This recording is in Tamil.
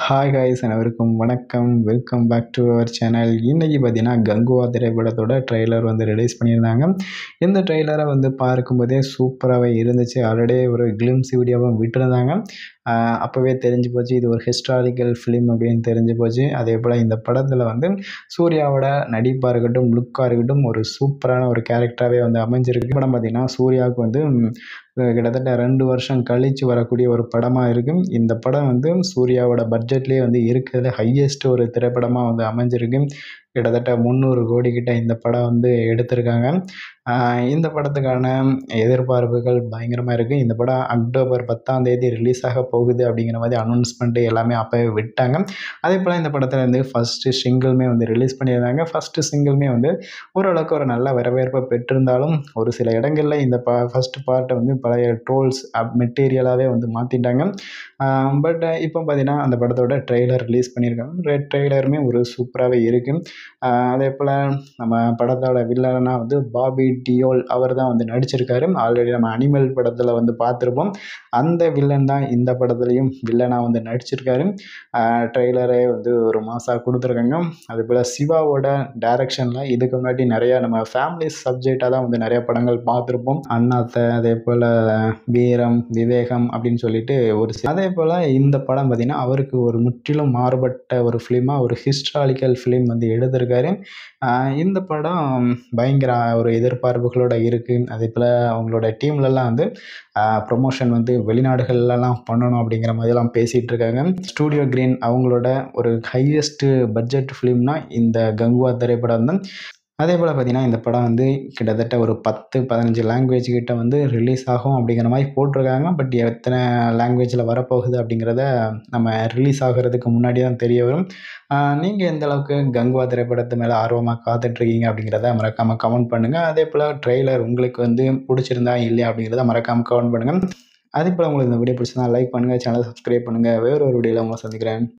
ஹாய் காய்ஸ், அனைவருக்கும் வணக்கம். Welcome back to our channel. இன்றைக்கி பார்த்தீங்கன்னா கங்குவா திரைப்படத்தோட ட்ரெய்லர் வந்து ரிலீஸ் பண்ணியிருந்தாங்க. இந்த ட்ரெய்லரை வந்து பார்க்கும்போதே சூப்பராகவே இருந்துச்சு. ஆல்ரெடி ஒரு கிளிம்ஸ் வீடியோவும் விட்டுருந்தாங்க. அப்போவே தெரிஞ்சு போச்சு இது ஒரு ஹிஸ்டாரிக்கல் ஃபிலிம் அப்படின்னு தெரிஞ்சு போச்சு. அதே போல் இந்த படத்தில் வந்து சூர்யாவோட நடிப்பாக இருக்கட்டும், லுக்காக இருக்கட்டும், ஒரு சூப்பரான ஒரு கேரக்டராகவே வந்து அமைஞ்சிருக்கு. படம் பார்த்திங்கன்னா சூர்யாவுக்கு வந்து கிட்டத்தட்ட 2 வருஷம் கழித்து வரக்கூடிய ஒரு படமாக இருக்குது. இந்த படம் வந்து சூர்யாவோட பட்ஜெட்லேயே வந்து இருக்கிறதுல ஹையஸ்ட் ஒரு திரைப்படமாக வந்து அமைஞ்சிருக்கு. கிட்டத்தட்ட 300 கோடி கிட்ட இந்த படம் வந்து எடுத்திருக்காங்க. இந்த படத்துக்கான எதிர்பார்ப்புகள் பயங்கரமாக இருக்குது. இந்த படம் அக்டோபர் 10ஆம் தேதி ரிலீஸ் ஆக போகுது அப்படிங்கிற மாதிரி அனௌன்ஸ்மெண்ட்டு எல்லாமே அப்போவே விட்டாங்க. அதே போல் இந்த படத்தில் வந்து ஃபஸ்ட்டு சிங்கிளுமே வந்து ரிலீஸ் பண்ணியிருந்தாங்க. ஃபஸ்ட்டு சிங்கிளுமே வந்து ஓரளவுக்கு ஒரு நல்ல வரவேற்பை பெற்றிருந்தாலும் ஒரு சில இடங்களில் இந்த ஃபஸ்ட்டு பார்ட்டை வந்து பழைய ட்ரோல்ஸ் மெட்டீரியலாகவே வந்து மாற்றிட்டாங்க. பட் இப்போ பார்த்தீங்கன்னா அந்த படத்தோட ட்ரெய்லர் ரிலீஸ் பண்ணியிருக்காங்க. ட்ரெய்லருமே ஒரு சூப்பராகவே இருக்குது. அதே போல் நம்ம படத்தோட வில்லனா வந்து பாபி டியோல் அவர் தான் வந்து நடிச்சிருக்காரு. ஆல்ரெடி நம்ம அனிமல் படத்தில் வந்து பார்த்துருப்போம். அந்த வில்லன் தான் இந்த படத்துலையும் வில்லனாக வந்து நடிச்சிருக்காரு. ட்ரெய்லரே வந்து ஒரு மாசாக கொடுத்துருக்காங்க. அதேபோல் சிவாவோட டைரக்ஷனில் இதுக்கு முன்னாடி நிறையா நம்ம ஃபேமிலி சப்ஜெக்டாக தான் வந்து நிறையா படங்கள் பார்த்துருப்போம். அண்ணாத்தை, அதே போல் வீரம், விவேகம் அப்படின்னு சொல்லிட்டு அதே போல் இந்த படம் பார்த்திங்கன்னா அவருக்கு ஒரு முற்றிலும் மாறுபட்ட ஒரு ஃபிலிமாக ஒரு ஹிஸ்டாரிக்கல் ஃபிலிம் வந்து எடுத்திருக்காரு. இந்த படம் பயங்கர ஒரு எதிர்பார்ப்புகளோடு இருக்குது. அதே போல் அவங்களோட டீம்லலாம் வந்து ப்ரொமோஷன் வந்து வெளிநாடுகள்லாம் பண்ணணும் அப்படிங்கிற மாதிரிலாம் பேசிகிட்டு இருக்காங்க. ஸ்டூடியோ கிரீன் அவங்களோட ஒரு ஹையஸ்ட்டு பட்ஜெட் ஃபிலிம்னால் இந்த கங்குவா திரைப்படம் தான். அதே போல் பார்த்திங்கன்னா இந்த படம் வந்து கிட்டத்தட்ட ஒரு 10-15 லாங்குவேஜ் கிட்ட வந்து ரிலீஸ் ஆகும் அப்படிங்கிற மாதிரி போட்டிருக்காங்க. பட் எத்தனை லாங்குவேஜில் வரப்போகுது அப்படிங்கிறத நம்ம ரிலீஸ் ஆகிறதுக்கு முன்னாடி தான் தெரிய வரும். நீங்கள் எந்த அளவுக்கு கங்குவா திரைப்படத்து மேலே ஆர்வமாக காத்துட்ருக்கீங்க அப்படிங்கிறத மறக்காமல் கமெண்ட் பண்ணுங்கள். அதே போல் ட்ரெய்லர் உங்களுக்கு வந்து பிடிச்சிருந்தா இல்லையா அப்படிங்கிறத மறக்காமல் கமெண்ட் பண்ணுங்கள். அதே போல் உங்களுக்கு இந்த வீடியோ பிடிச்சிருந்தா லைக் பண்ணுங்கள், சேனலை சப்ஸ்கிரைப் பண்ணுங்கள். வேறு ஒரு வீடியோவில் உங்களை சந்திக்கிறேன்.